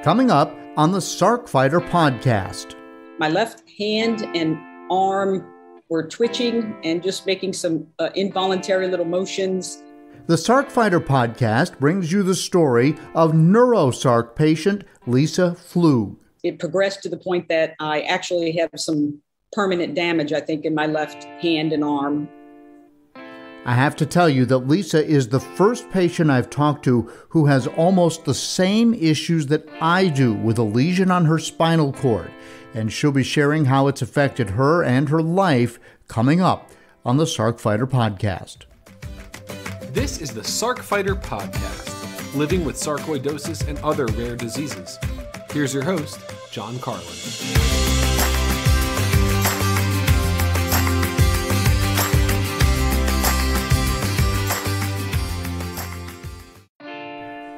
Coming up on the Sarc Fighter Podcast. My left hand and arm were twitching and just making some involuntary little motions. The Sarc Fighter Podcast brings you the story of neurosarc patient Lisa Pflug. It progressed to the point that I actually have some permanent damage, I think, in my left hand and arm. I have to tell you that Lisa is the first patient I've talked to who has almost the same issues that I do with a lesion on her spinal cord, and she'll be sharing how it's affected her and her life coming up on the Sarc Fighter Podcast. This is the Sarc Fighter Podcast, living with sarcoidosis and other rare diseases. Here's your host, John Carlin.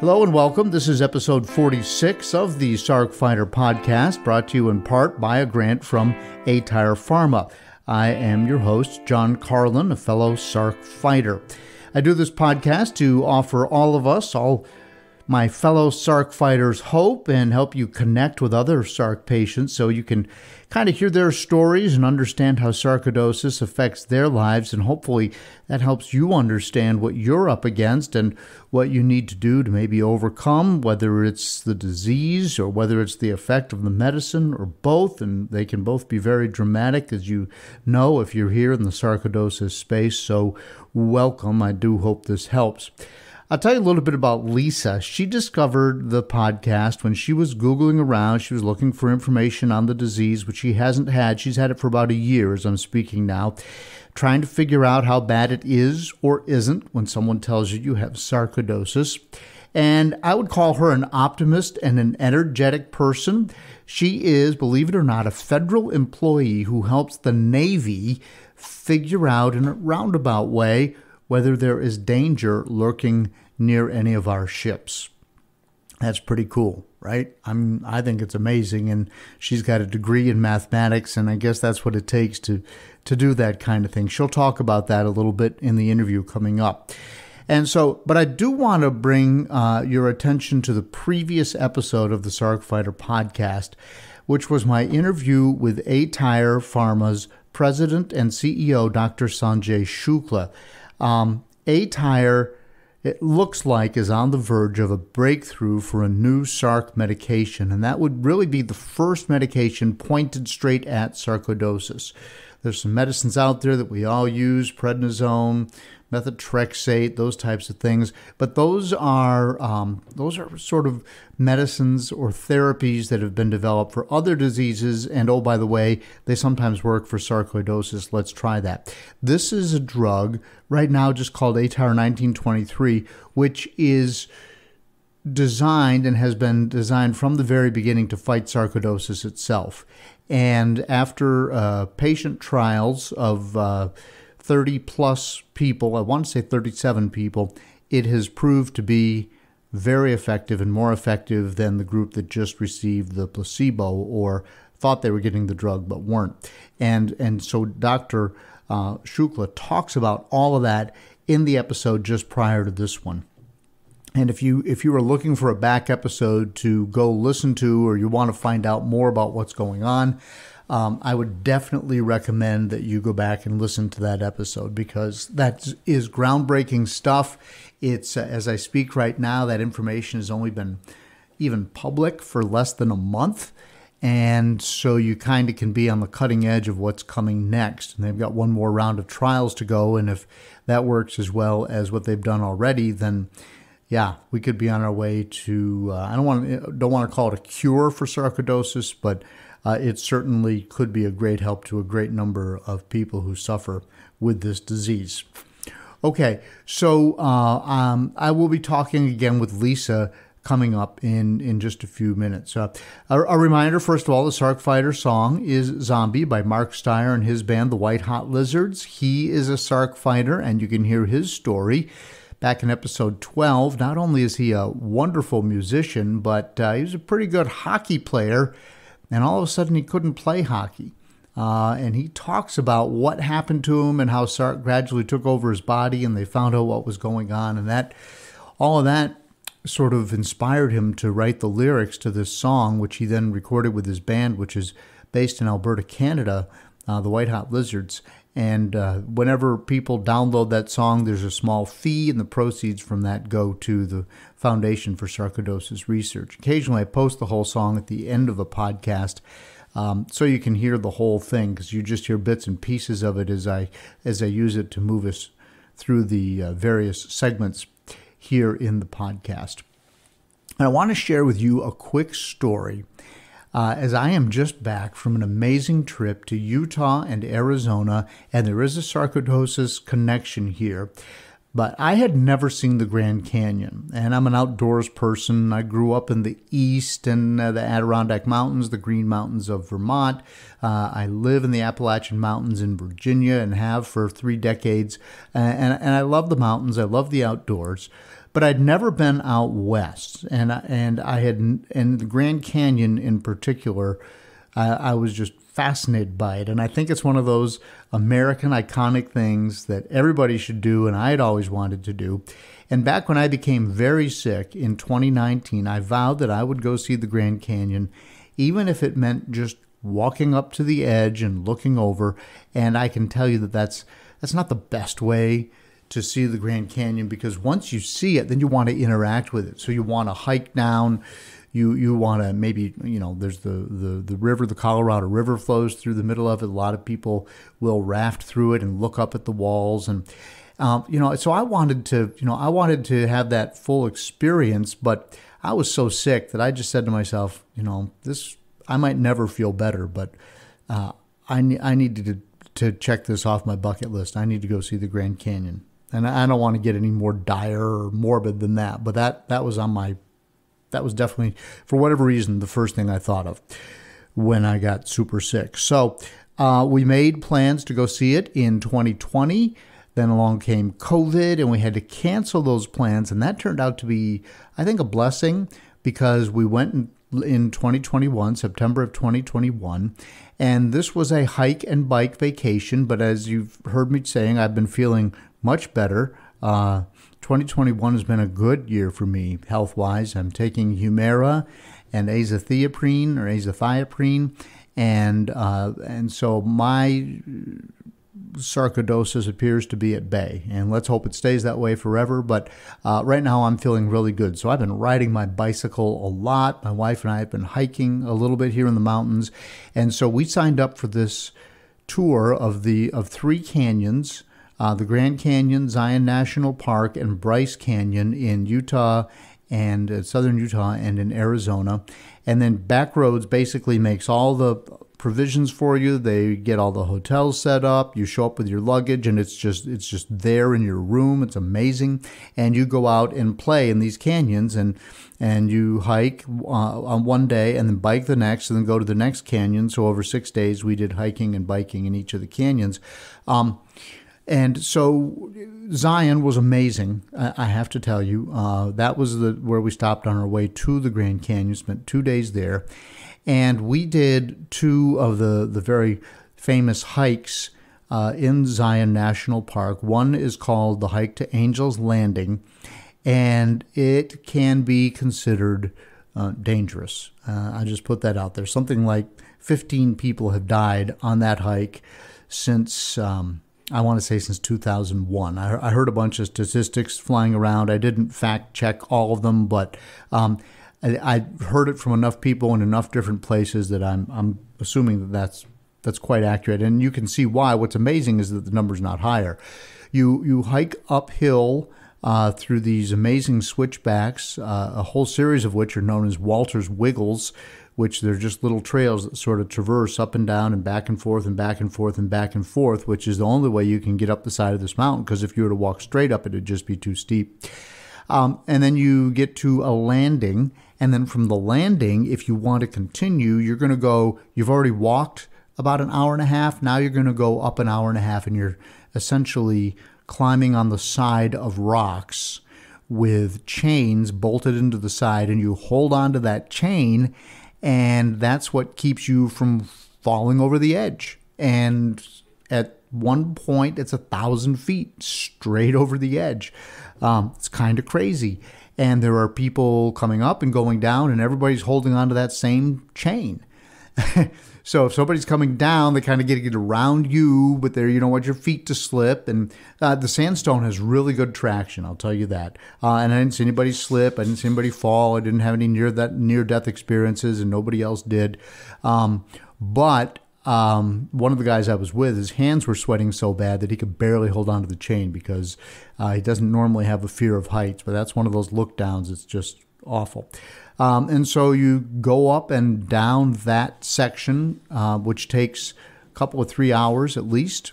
Hello and welcome. This is episode 46 of the Sarc Fighter Podcast, brought to you in part by a grant from aTyr Pharma. I am your host, John Carlin, a fellow Sarc Fighter. I do this podcast to offer all of us, all my fellow Sarc Fighters, hope and help you connect with other Sarc patients so you can kind of hear their stories and understand how sarcoidosis affects their lives, and hopefully that helps you understand what you're up against and what you need to do to maybe overcome, whether it's the disease or whether it's the effect of the medicine or both, and they can both be very dramatic, as you know, if you're here in the sarcoidosis space. So welcome. I do hope this helps. I'll tell you a little bit about Lisa. She discovered the podcast when she was Googling around. She was looking for information on the disease, which she hasn't had. She's had it for about a year as I'm speaking now, trying to figure out how bad it is or isn't when someone tells you you have sarcoidosis. And I would call her an optimist and an energetic person. She is, believe it or not, a federal employee who helps the Navy figure out in a roundabout way whether there is danger lurking near any of our ships. That's pretty cool, right? I think it's amazing, and she's got a degree in mathematics, and I guess that's what it takes to do that kind of thing. She'll talk about that a little bit in the interview coming up. And so, but I do want to bring your attention to the previous episode of the Sarc Fighter Podcast, which was my interview with aTyr Pharma's president and CEO, Dr. Sanjay Shukla. aTyr, it looks like, is on the verge of a breakthrough for a new Sarc medication, and that would really be the first medication pointed straight at sarcoidosis. There's some medicines out there that we all use, prednisone, methotrexate, those types of things, but those are sort of medicines or therapies that have been developed for other diseases, and oh, by the way, they sometimes work for sarcoidosis. Let's try that. This is a drug right now just called aTyr 1923, which is designed and has been designed from the very beginning to fight sarcoidosis itself. And after patient trials of 30 plus people, I want to say 37 people, it has proved to be very effective and more effective than the group that just received the placebo or thought they were getting the drug but weren't. And so Dr. Shukla talks about all of that in the episode just prior to this one. And if you are looking for a back episode to go listen to, or you want to find out more about what's going on, I would definitely recommend that you go back and listen to that episode, because that is groundbreaking stuff. It's as I speak right now, that information has only been even public for less than a month. And so you kind of can be on the cutting edge of what's coming next. And they've got one more round of trials to go. And if that works as well as what they've done already, then yeah, we could be on our way to, I don't want to call it a cure for sarcoidosis, but it certainly could be a great help to a great number of people who suffer with this disease. Okay, so I will be talking again with Lisa coming up in just a few minutes. A reminder, first of all, the Sarc Fighter song is Zombie by Mark Steyer and his band, the White Hot Lizards. He is a Sarc Fighter, and you can hear his story back in episode 12. Not only is he a wonderful musician, but he was a pretty good hockey player, and all of a sudden he couldn't play hockey. And he talks about what happened to him and how Sarc gradually took over his body, and they found out what was going on, and that all of that sort of inspired him to write the lyrics to this song, which he then recorded with his band, which is based in Alberta, Canada, the White Hot Lizards. And whenever people download that song, there's a small fee, and the proceeds from that go to the Foundation for Sarcoidosis Research. Occasionally, I post the whole song at the end of the podcast, so you can hear the whole thing, because you just hear bits and pieces of it as I use it to move us through the various segments here in the podcast. And I want to share with you a quick story. As I am just back from an amazing trip to Utah and Arizona, and there is a sarcoidosis connection here, but I had never seen the Grand Canyon, and I'm an outdoors person. I grew up in the East and the Adirondack Mountains, the Green Mountains of Vermont. I live in the Appalachian Mountains in Virginia and have for 3 decades, and I love the mountains. I love the outdoors. But I'd never been out west, and the Grand Canyon in particular, I was just fascinated by it. And I think it's one of those American iconic things that everybody should do, and I had always wanted to do. And back when I became very sick in 2019, I vowed that I would go see the Grand Canyon, even if it meant just walking up to the edge and looking over. And I can tell you that that's not the best way to see the Grand Canyon, because once you see it, then you want to interact with it. So you want to hike down. You want to maybe, there's the river, the Colorado River flows through the middle of it. A lot of people will raft through it and look up at the walls. And, so I wanted to have that full experience, but I was so sick that I just said to myself, I might never feel better, but I needed to check this off my bucket list. I need to go see the Grand Canyon. And I don't want to get any more dire or morbid than that, but that was definitely, for whatever reason, the first thing I thought of when I got super sick. So we made plans to go see it in 2020. Then along came COVID, and we had to cancel those plans. And that turned out to be, I think, a blessing, because we went in 2021, September of 2021. And this was a hike and bike vacation. But as you've heard me saying, I've been feeling much better. 2021 has been a good year for me health-wise. I'm taking Humira and azathioprine, and so my sarcoidosis appears to be at bay, and let's hope it stays that way forever. But right now I'm feeling really good. So I've been riding my bicycle a lot. My wife and I have been hiking a little bit here in the mountains, and so we signed up for this tour of 3 canyons. The Grand Canyon, Zion National Park, and Bryce Canyon in Utah and southern Utah and in Arizona. And then Backroads basically makes all the provisions for you. They get all the hotels set up. You show up with your luggage, and it's just there in your room. It's amazing. And you go out and play in these canyons, and you hike on one day and then bike the next, and then go to the next canyon. So over 6 days, we did hiking and biking in each of the canyons. And so Zion was amazing, I have to tell you. That was where we stopped on our way to the Grand Canyon, spent 2 days there. And we did 2 of the very famous hikes in Zion National Park. One is called the Hike to Angel's Landing, and it can be considered dangerous. I just put that out there. Something like 15 people have died on that hike since... I want to say since 2001. I heard a bunch of statistics flying around. I didn't fact check all of them, but I heard it from enough people in enough different places that I'm assuming that's quite accurate. And you can see why. What's amazing is that the number's not higher. You hike uphill through these amazing switchbacks, a whole series of which are known as Walter's Wiggles, which they're just little trails that sort of traverse up and down and back and forth and back and forth and back and forth, which is the only way you can get up the side of this mountain, because if you were to walk straight up, it would just be too steep. And then you get to a landing, and then from the landing, if you want to continue, you're going to go, you've already walked about an hour and a half, now you're going to go up an hour and a half, and you're essentially climbing on the side of rocks with chains bolted into the side, and you hold on to that chain, and that's what keeps you from falling over the edge. And at one point, it's 1,000 feet straight over the edge. It's kind of crazy. and there are people coming up and going down, and everybody's holding onto that same chain. So if somebody's coming down, they kind of get around you, but you don't want your feet to slip. And the sandstone has really good traction, I'll tell you that. And I didn't see anybody slip. I didn't see anybody fall. I didn't have any near-death experiences, and nobody else did. But one of the guys I was with, his hands were sweating so bad that he could barely hold onto the chain because he doesn't normally have a fear of heights. But that's one of those look downs. It's just awful. And so you go up and down that section, which takes a couple of 3 hours at least.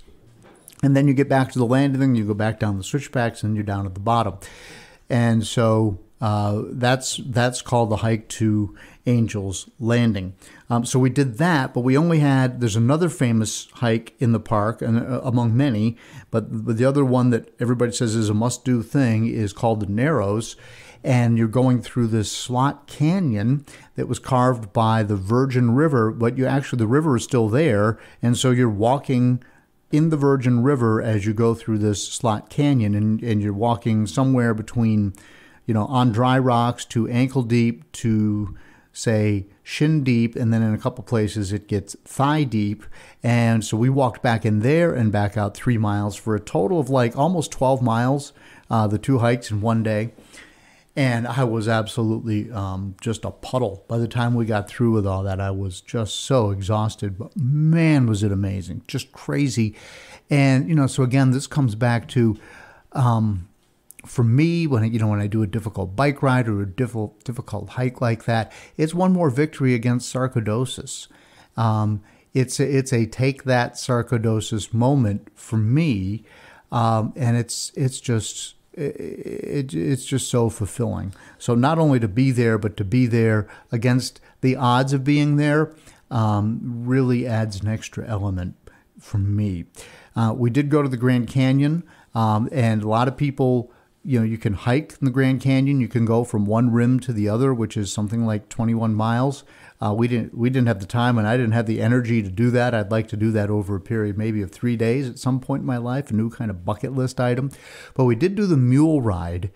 And then you get back to the landing, you go back down the switchbacks, and you're down at the bottom. And so that's called the hike to Angel's Landing. So we did that, but we only there's another famous hike in the park, and among many, but the other one that everybody says is a must-do thing is called the Narrows. And you're going through this slot canyon that was carved by the Virgin River, but the river is still there, and so you're walking in the Virgin River as you go through this slot canyon, and you're walking somewhere between, on dry rocks to ankle deep to, say, shin deep, and then in a couple places it gets thigh deep. And so we walked back in there and back out 3 miles for a total of almost 12 miles, the two hikes in one day. And I was absolutely just a puddle. By the time we got through with all that, I was just so exhausted. But man, was it amazing. Just crazy. And, so again, this comes back to, for me, when I do a difficult bike ride or a difficult hike like that, it's one more victory against sarcoidosis. It's a take that sarcoidosis moment for me. And it's just so fulfilling. So not only to be there, but to be there against the odds of being there really adds an extra element for me. We did go to the Grand Canyon, and a lot of people, you can hike in the Grand Canyon. You can go from one rim to the other, which is something like 21 miles. We didn't have the time, and I didn't have the energy to do that. I'd like to do that over a period maybe of 3 days at some point in my life, a new kind of bucket list item. But we did do the mule ride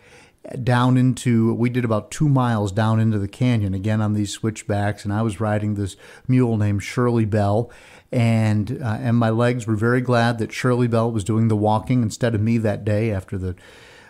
we did about 2 miles down into the canyon, again on these switchbacks, and I was riding this mule named Shirley Bell, and my legs were very glad that Shirley Bell was doing the walking instead of me that day after the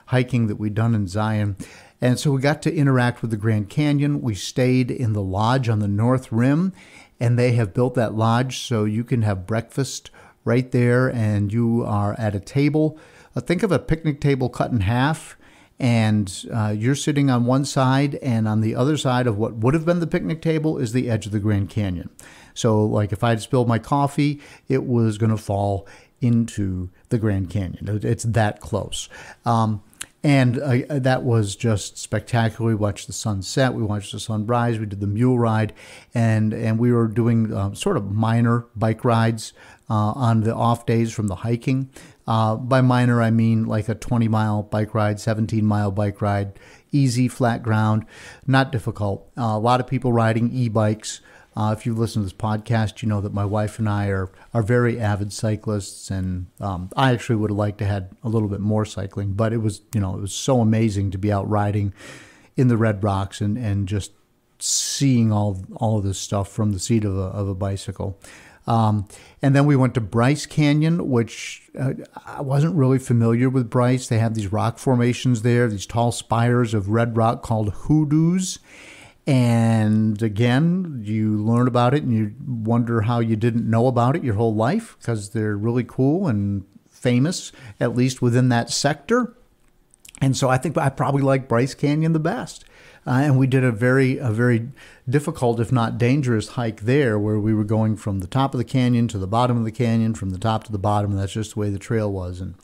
hiking that we'd done in Zion. And so we got to interact with the Grand Canyon. We stayed in the lodge on the North Rim, and they have built that lodge so you can have breakfast right there, and you are at a table. Think of a picnic table cut in half, and you're sitting on one side, and on the other side of what would have been the picnic table is the edge of the Grand Canyon. So if I had spilled my coffee, it was going to fall into the Grand Canyon. It's that close. And that was just spectacular. We watched the sunset. We watched the sunrise. We did the mule ride. And we were doing sort of minor bike rides on the off days from the hiking. By minor, I mean like a 20-mile bike ride, 17-mile bike ride, easy, flat ground, not difficult. A lot of people riding e-bikes. If you listen to this podcast, you know that my wife and I are very avid cyclists, and I actually would have liked to had a little bit more cycling, but it was so amazing to be out riding in the Red Rocks and just seeing all of this stuff from the seat of a bicycle. And then we went to Bryce Canyon, which I wasn't really familiar with Bryce. They have these rock formations there, these tall spires of red rock called hoodoos. And again, you learn about it and you wonder how you didn't know about it your whole life, because they're really cool and famous, at least within that sector. And so I think I probably like Bryce Canyon the best. And we did a very difficult, if not dangerous, hike there, where we were going from the top of the canyon to the bottom of the canyon, from the top to the bottom, and that's just the way the trail was. And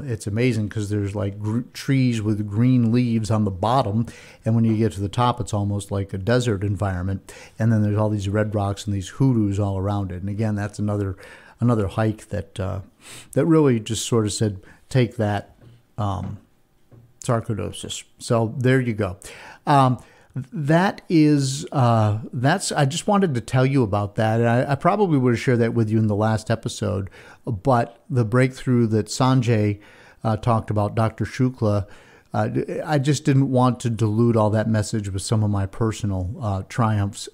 it's amazing because there's like trees with green leaves on the bottom, and when you get to the top, it's almost like a desert environment. And then there's all these red rocks and these hoodoos all around it. And again, that's another hike that really just sort of said, take that, sarcoidosis. So there you go. That's I just wanted to tell you about that. And I probably would have shared that with you in the last episode, but the breakthrough that Sanjay talked about, Dr. Shukla, I just didn't want to dilute all that message with some of my personal triumphs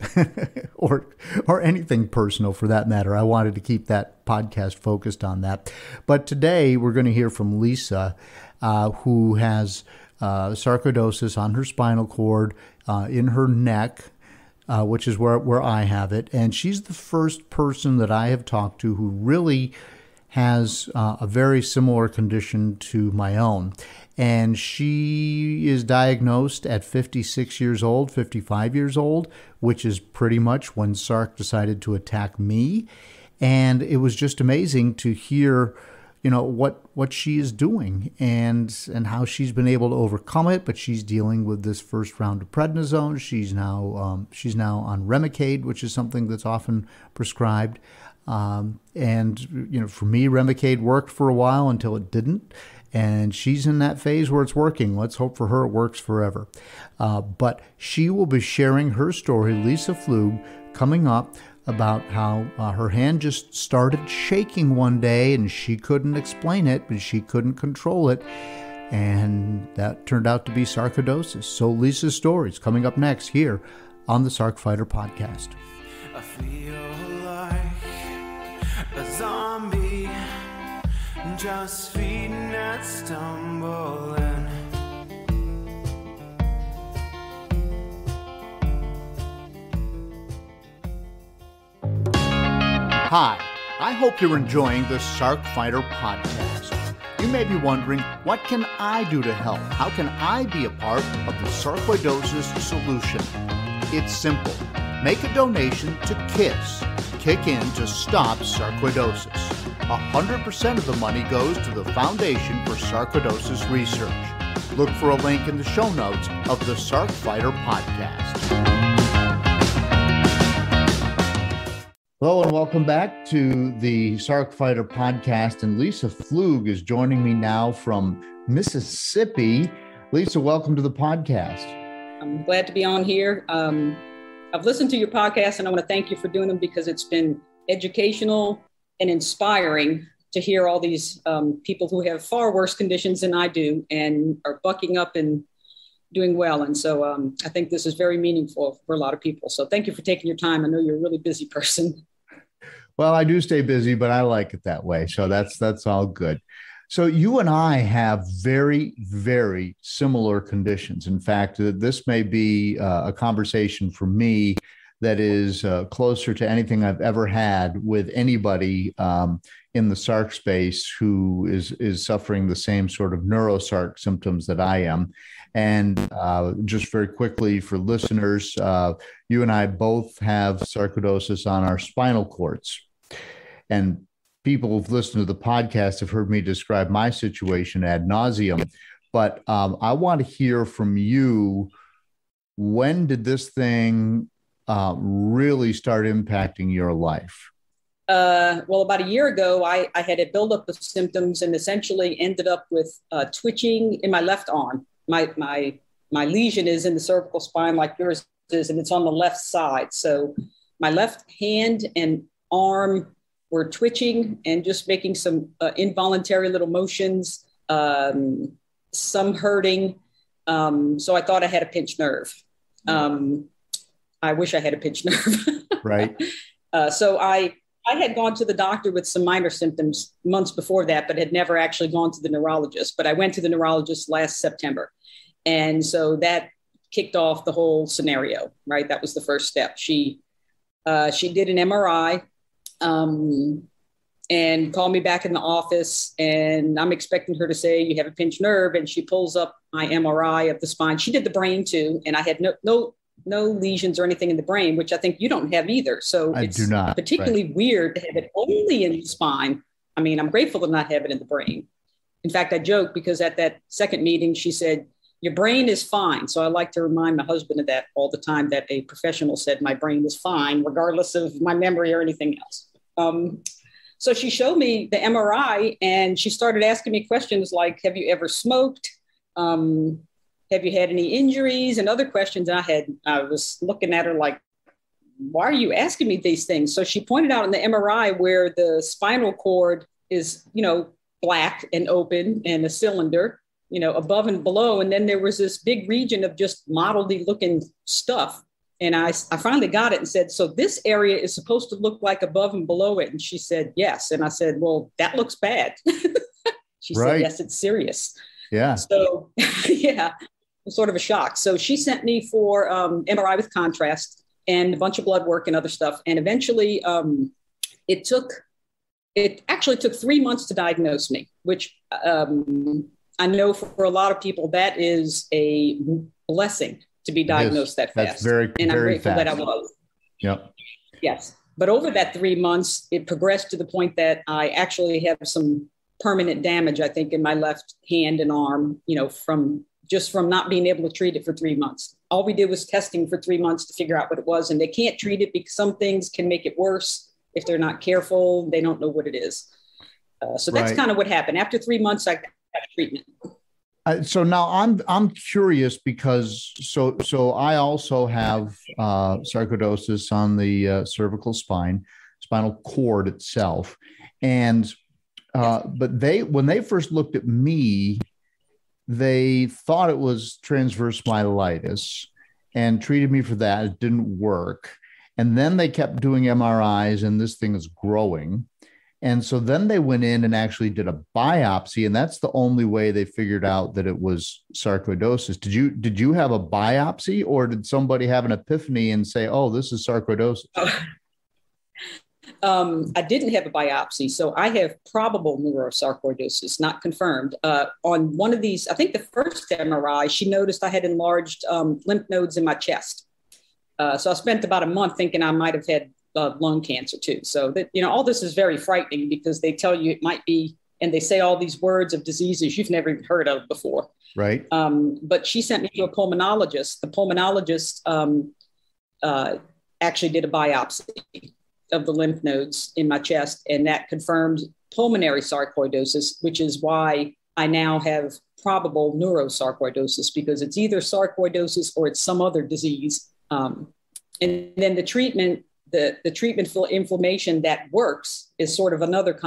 or anything personal for that matter. I wanted to keep that podcast focused on that. But today we're going to hear from Lisa, who has sarcoidosis on her spinal cord, in her neck, which is where I have it. And she's the first person that I have talked to who really has a very similar condition to my own. And she is diagnosed at 56 years old, 55 years old, which is pretty much when Sarc decided to attack me. And it was just amazing to hear, what she is doing and how she's been able to overcome it. But she's dealing with this first round of prednisone. She's now on Remicade, which is something that's often prescribed. And for me, Remicade worked for a while until it didn't. And she's in that phase where it's working. Let's hope for her it works forever. But she will be sharing her story, Lisa Pflug, coming up about how her hand just started shaking one day and she couldn't explain it, but she couldn't control it. And that turned out to be sarcoidosis. So Lisa's story is coming up next here on the Sarc Fighter Podcast. I feel like a zombie, just feeding and stumbling. Hi, I hope you're enjoying the Sarc Fighter Podcast. You may be wondering, what can I do to help? How can I be a part of the sarcoidosis solution? It's simple. Make a donation to KISS, Kick In to Stop Sarcoidosis. 100% of the money goes to the Foundation for Sarcoidosis Research. Look for a link in the show notes of the Sarc Fighter Podcast. Hello and welcome back to the Sarc Fighter Podcast. And Lisa Pflug is joining me now from Mississippi. Lisa, welcome to the podcast. I'm glad to be on here. I've listened to your podcast and I want to thank you for doing them because it's been educational and inspiring to hear all these people who have far worse conditions than I do and are bucking up and doing well. And so I think this is very meaningful for a lot of people. So thank you for taking your time. I know you're a really busy person. Well, I do stay busy, but I like it that way. So that's all good. So you and I have very, very similar conditions. In fact, this may be a conversation for me that is closer to anything I've ever had with anybody in the Sarc space who is suffering the same sort of neurosarc symptoms that I am. And just very quickly for listeners, you and I both have sarcoidosis on our spinal cords. And people who've listened to the podcast have heard me describe my situation ad nauseum. But I want to hear from you. When did this thing really start impacting your life? Well, about a year ago, I had a buildup of symptoms and essentially ended up with twitching in my left arm. My lesion is in the cervical spine like yours is, and it's on the left side. So my left hand and arm were twitching and just making some involuntary little motions, some hurting. So I thought I had a pinched nerve. I wish I had a pinched nerve. Right. So I had gone to the doctor with some minor symptoms months before that, but had never actually gone to the neurologist. But I went to the neurologist last September. And so that kicked off the whole scenario, right? That was the first step. She did an MRI and called me back in the office. And I'm expecting her to say, you have a pinched nerve. And she pulls up my MRI of the spine. She did the brain too. And I had no lesions or anything in the brain, which I think you don't have either. So I do not. Particularly weird to have it only in the spine. I mean, I'm grateful to not have it in the brain. In fact, I joke because at that second meeting, she said, your brain is fine. So I like to remind my husband of that all the time, that a professional said my brain is fine, regardless of my memory or anything else. So she showed me the MRI and she started asking me questions like, have you ever smoked? Have you had any injuries and other questions? And I was looking at her like, why are you asking me these things? So she pointed out in the MRI where the spinal cord is, black and open and a cylinder. above and below. And then there was this big region of just mottledy looking stuff. And I finally got it and said, so this area is supposed to look like above and below it. And she said, yes. And I said, well, that looks bad. She said, yes, it's serious. Yeah. So, yeah, it was sort of a shock. So she sent me for MRI with contrast and a bunch of blood work and other stuff. And eventually it actually took 3 months to diagnose me, which I know for a lot of people, that is a blessing to be diagnosed that fast. That's very, and very I'm grateful fast. that I was. Yep. Yes. But over that 3 months, it progressed to the point that I actually have some permanent damage, I think, in my left hand and arm, from not being able to treat it for 3 months. All we did was testing for 3 months to figure out what it was. And they can't treat it because some things can make it worse. If they're not careful, they don't know what it is. So that's kind of what happened. After 3 months, I got treatment. So now I'm curious because so I also have sarcoidosis on the cervical spinal cord itself, and but when they first looked at me, they thought it was transverse myelitis and treated me for that. It didn't work, and then they kept doing MRIs, and this thing is growing. And so then they went in and actually did a biopsy, and that's the only way they figured out that it was sarcoidosis. Did you have a biopsy, or did somebody have an epiphany and say, "Oh, this is sarcoidosis"? I didn't have a biopsy, so I have probable neurosarcoidosis, not confirmed. On one of these, I think the first MRI, she noticed I had enlarged lymph nodes in my chest. So I spent about a month thinking I might have had lung cancer too. So that, all this is very frightening because they tell you it might be, and they say all these words of diseases you've never even heard of before. Right. But she sent me to a pulmonologist. The pulmonologist actually did a biopsy of the lymph nodes in my chest, and that confirmed pulmonary sarcoidosis, which is why I now have probable neurosarcoidosis, because it's either sarcoidosis or it's some other disease. And then the treatment for inflammation that works is sort of another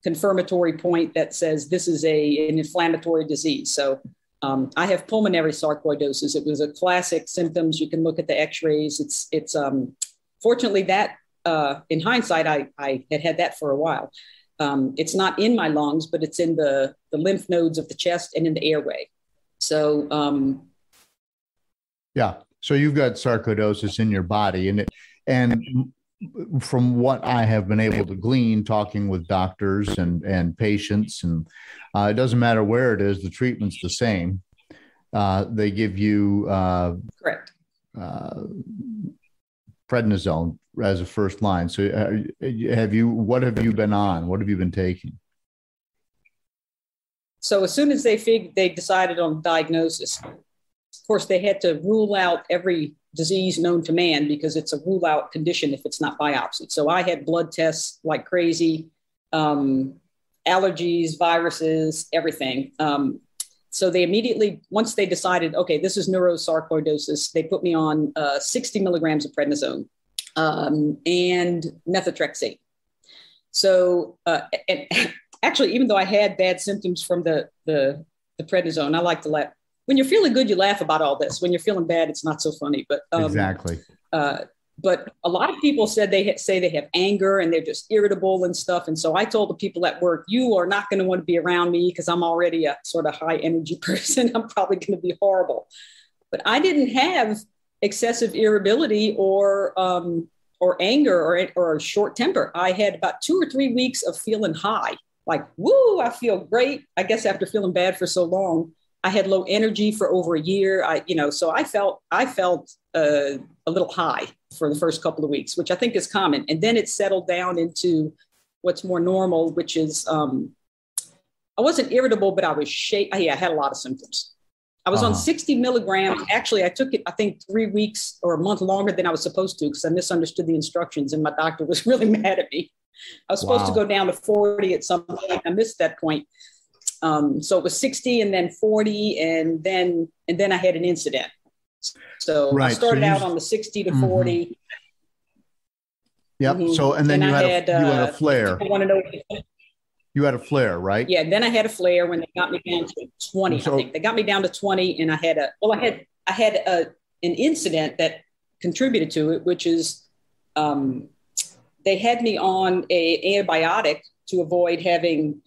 confirmatory point that says this is an inflammatory disease. So I have pulmonary sarcoidosis. It was a classic symptoms. You can look at the x-rays. It's fortunately that in hindsight, I had that for a while. It's not in my lungs, but it's in the lymph nodes of the chest and in the airway. So yeah. So you've got sarcoidosis in your body, and from what I have been able to glean, talking with doctors and patients, and it doesn't matter where it is, the treatment's the same. They give you correct prednisone as a first line. So what have you been on? What have you been taking? So as soon as they decided on diagnosis, of course, they had to rule out every disease known to man because it's a rule out condition if it's not biopsied. So I had blood tests like crazy, allergies, viruses, everything. So they immediately, once they decided, okay, this is neurosarcoidosis, they put me on 60 milligrams of prednisone and methotrexate. So and actually, even though I had bad symptoms from the prednisone, I like to laugh. When you're feeling good, you laugh about all this. When you're feeling bad, it's not so funny. But exactly. But a lot of people said say they have anger and they're just irritable and stuff. And so I told the people at work, you are not going to want to be around me because I'm already a sort of high energy person. I'm probably going to be horrible. But I didn't have excessive irritability or anger or short temper. I had about 2 or 3 weeks of feeling high, like, woo, I feel great. I guess after feeling bad for so long, I had low energy for over a year. So I felt a little high for the first couple of weeks, which I think is common. And then it settled down into what's more normal, which is I wasn't irritable, but I was I had a lot of symptoms. I was on 60 milligrams. Actually, I took it, I think 3 weeks or a month longer than I was supposed to because I misunderstood the instructions and my doctor was really mad at me. I was supposed to go down to 40 at some point. I missed that point. So it was 60 and then 40 and then I had an incident. So I started out on the 60 to 40. Yep. So, and then you had a flare. I want to know. You had a flare, right? Yeah. Then I had a flare when they got me down to 20. I think they got me down to 20, and I had an incident that contributed to it, which is they had me on a antibiotic to avoid having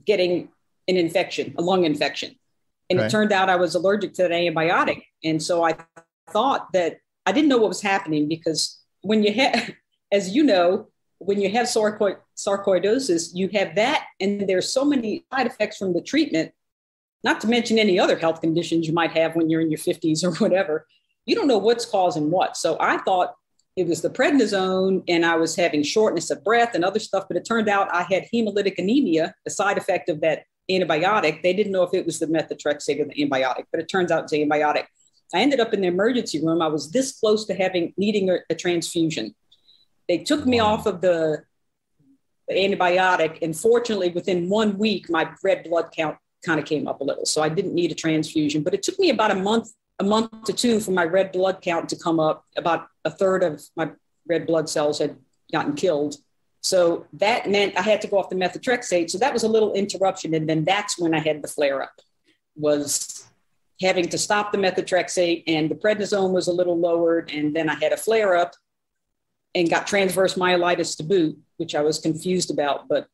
getting an infection, a lung infection. And It turned out I was allergic to that antibiotic. And so I thought that I didn't know what was happening, because when you have, as you know, when you have sarcoidosis, you have that, and there's so many side effects from the treatment, not to mention any other health conditions you might have when you're in your 50s or whatever. You don't know what's causing what. So I thought it was the prednisone, and I was having shortness of breath and other stuff, but it turned out I had hemolytic anemia, a side effect of that antibiotic. They didn't know if it was the methotrexate or the antibiotic, but it turns out it's the antibiotic. I ended up in the emergency room. I was this close to needing a transfusion. They took me off of the antibiotic, and fortunately, within 1 week, my red blood count kind of came up a little, so I didn't need a transfusion. But it took me about a month to two for my red blood count to come up. About a third of my red blood cells had gotten killed, so that meant I had to go off the methotrexate. So that was a little interruption, and then that's when I had the flare up. Was having to stop the methotrexate, and the prednisone was a little lowered, and then I had a flare up and got transverse myelitis to boot, which I was confused about. But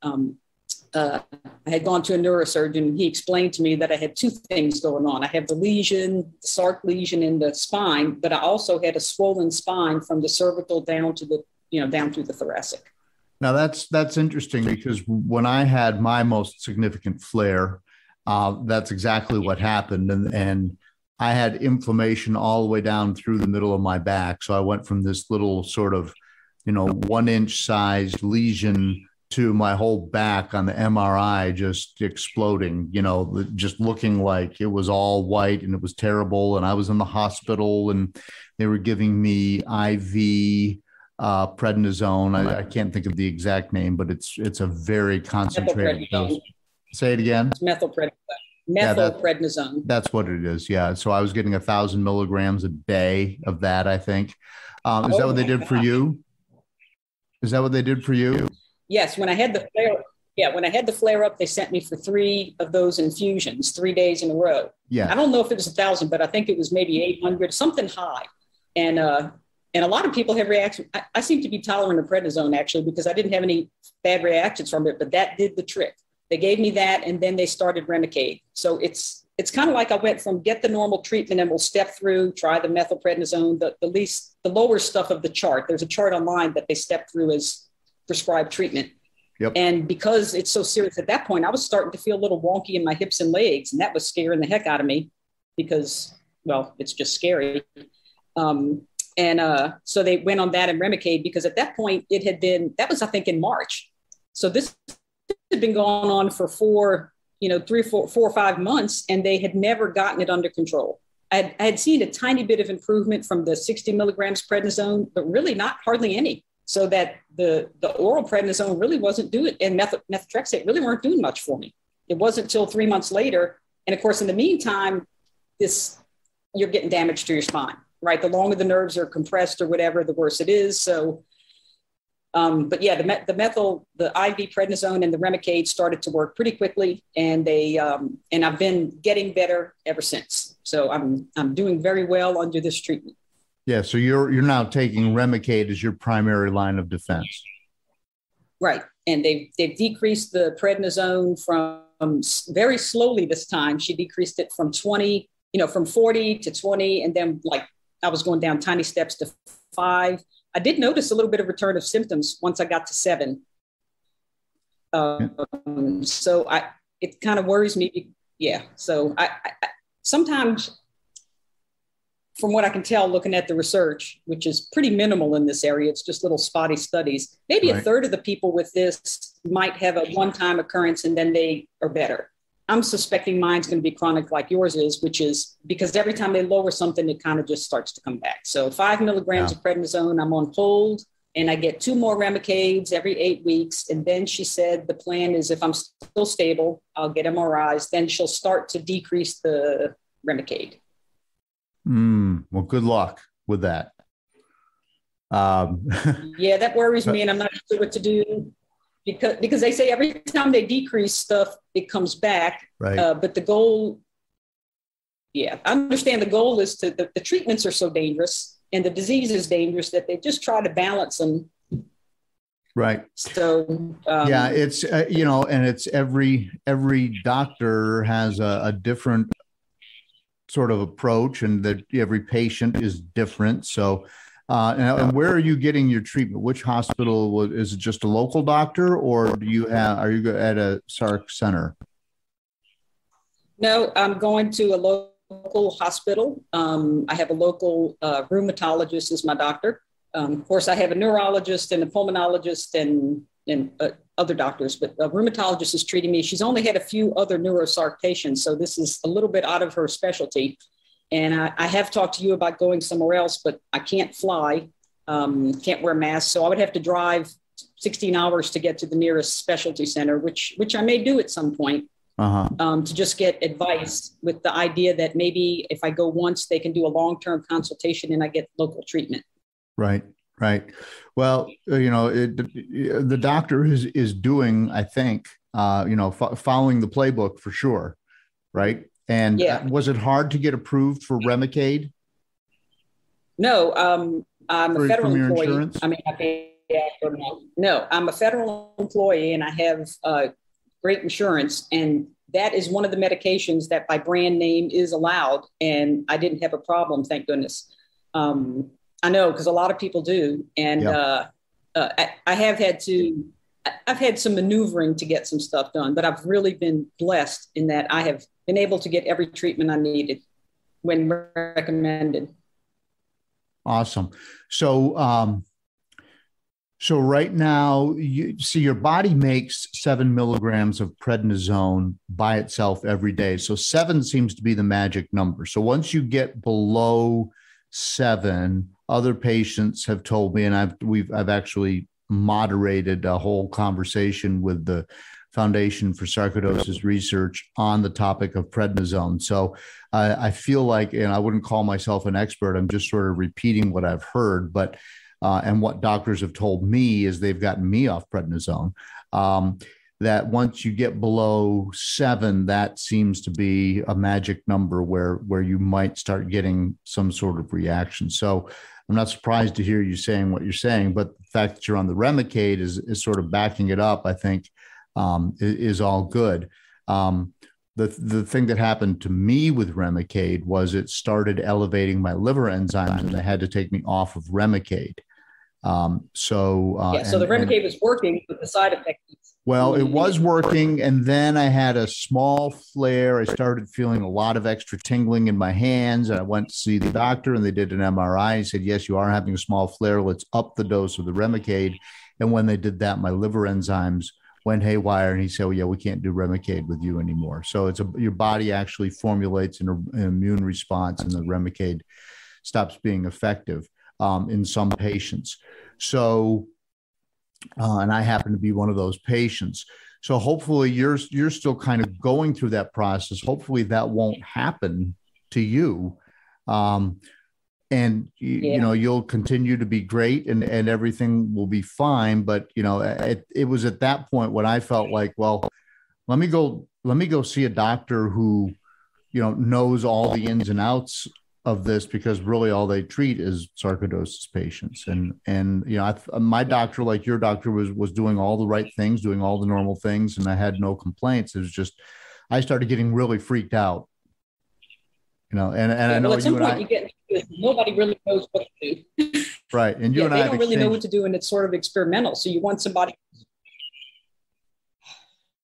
I had gone to a neurosurgeon. He explained to me that I had two things going on. I have the lesion, the Sarc lesion in the spine, but I also had a swollen spine from the cervical down to the, down through the thoracic. Now that's interesting, because when I had my most significant flare, that's exactly what happened. And I had inflammation all the way down through the middle of my back. So I went from this little sort of, 1 inch sized lesion to my whole back on the MRI just exploding, just looking like it was all white, and it was terrible. And I was in the hospital, and they were giving me IV prednisone. I can't think of the exact name, but it's a very concentrated dose. Say it again. It's methylprednisone. Methylprednisone. That's what it is. Yeah. So I was getting 1,000 milligrams a day of that, I think. Is that what they did for you? Is that what they did for you? Yes. When I had the flare up, they sent me for 3 of those infusions, 3 days in a row. Yeah. I don't know if it was 1,000, but I think it was maybe 800, something high. And a lot of people have reactions. I seem to be tolerant of prednisone, actually, because I didn't have any bad reactions from it, but that did the trick. They gave me that, and then they started Remicade. So it's kind of like I went from get the normal treatment and we'll step through, try the methylprednisone, the lower stuff of the chart. There's a chart online that they step through as prescribed treatment. Yep. And because it's so serious at that point, I was starting to feel a little wonky in my hips and legs, and that was scaring the heck out of me because, well, it's just scary. So they went on that and Remicade, because at that point that was, I think, in March. So this had been going on for 4 or 5 months, and they had never gotten it under control. I had seen a tiny bit of improvement from the 60 milligrams prednisone, but really not hardly any. So that the oral prednisone really wasn't doing, and methotrexate really weren't doing much for me. It wasn't until 3 months later. And of course, in the meantime, you're getting damage to your spine, right? The longer the nerves are compressed or whatever, the worse it is. So, but yeah, the IV prednisone and the Remicade started to work pretty quickly, and and I've been getting better ever since. So I'm doing very well under this treatment. Yeah. So you're now taking Remicade as your primary line of defense. Right. And they've decreased the prednisone from very slowly this time. She decreased it from 20, from 40 to 20. And then I was going down tiny steps to 5. I did notice a little bit of return of symptoms once I got to 7. So it kind of worries me. Yeah. So I sometimes, from what I can tell, looking at the research, which is pretty minimal in this area, it's just little spotty studies. Maybe a third of the people with this might have a one-time occurrence and then they are better. I'm suspecting mine's going to be chronic like yours is, which is because every time they lower something, it kind of just starts to come back. So 5 milligrams of prednisone, I'm on hold, and I get 2 more Remicades every 8 weeks. And then she said the plan is if I'm still stable, I'll get MRIs. Then she'll start to decrease the Remicade. Well, good luck with that. Yeah, that worries me, and I'm not sure what to do. because they say every time they decrease stuff, it comes back. Right. But the goal, I understand the goal is the treatments are so dangerous and the disease is dangerous that they just try to balance them. Right. So, it's, and it's every doctor has a different sort of approach, and that every patient is different. So, and where are you getting your treatment? Which hospital? Is it just a local doctor, or are you at a Sarc center? No, I'm going to a local hospital. I have a local rheumatologist as my doctor. Of course, I have a neurologist and a pulmonologist and other doctors, but a rheumatologist is treating me. She's only had a few other neurosarc patients, so this is a little bit out of her specialty. And I have talked to you about going somewhere else, but I can't fly, can't wear masks. So I would have to drive 16 hours to get to the nearest specialty center, which I may do at some point, to just get advice, with the idea that maybe if I go once, they can do a long-term consultation and I get local treatment. Right. Well, the doctor is doing, I think, following the playbook for sure. Right. And was it hard to get approved for Remicade? No, I'm a federal employee. Insurance? I mean, I pay no, I'm a federal employee and I have great insurance. And that is one of the medications that by brand name is allowed. And I didn't have a problem, thank goodness. I know, because a lot of people do. And I've had some maneuvering to get some stuff done, but I've really been blessed in that I have been able to get every treatment I needed when recommended. Awesome. So, so right now, you see your body makes 7 milligrams of prednisone by itself every day. So 7 seems to be the magic number. So once you get below 7, other patients have told me, and I've actually moderated a whole conversation with the Foundation for Sarcoidosis Research on the topic of prednisone. So I feel like, and I wouldn't call myself an expert, I'm just sort of repeating what I've heard, but and what doctors have told me is they've gotten me off prednisone. That once you get below 7, that seems to be a magic number where you might start getting some sort of reaction. So I'm not surprised to hear you saying what you're saying, but the fact that you're on the Remicade is sort of backing it up, I think, is all good. The thing that happened to me with Remicade was it started elevating my liver enzymes, and they had to take me off of Remicade. So the Remicade was working, but the side effect. Well, it was working, and then I had a small flare. I started feeling a lot of extra tingling in my hands. I went to see the doctor, and they did an MRI. He said, yes, you are having a small flare. Let's up the dose of the Remicade. And when they did that, my liver enzymes went haywire, and he said, well, yeah, we can't do Remicade with you anymore. So your body actually formulates an immune response, and the Remicade stops being effective in some patients. So, and I happen to be one of those patients. So hopefully you're still kind of going through that process. Hopefully that won't happen to you. And you know, you'll continue to be great and everything will be fine. But, you know, it was at that point when I felt like, well, let me go see a doctor who, you know, knows all the ins and outs of this, because really all they treat is sarcoidosis patients. And you know, my doctor, like your doctor, was doing all the right things, doing all the normal things, and I had no complaints. It was just, I started getting really freaked out. You know, and I know at some point you get nobody really knows what to do. Right. And you and I don't really know what to do, and it's sort of experimental. So you want somebody.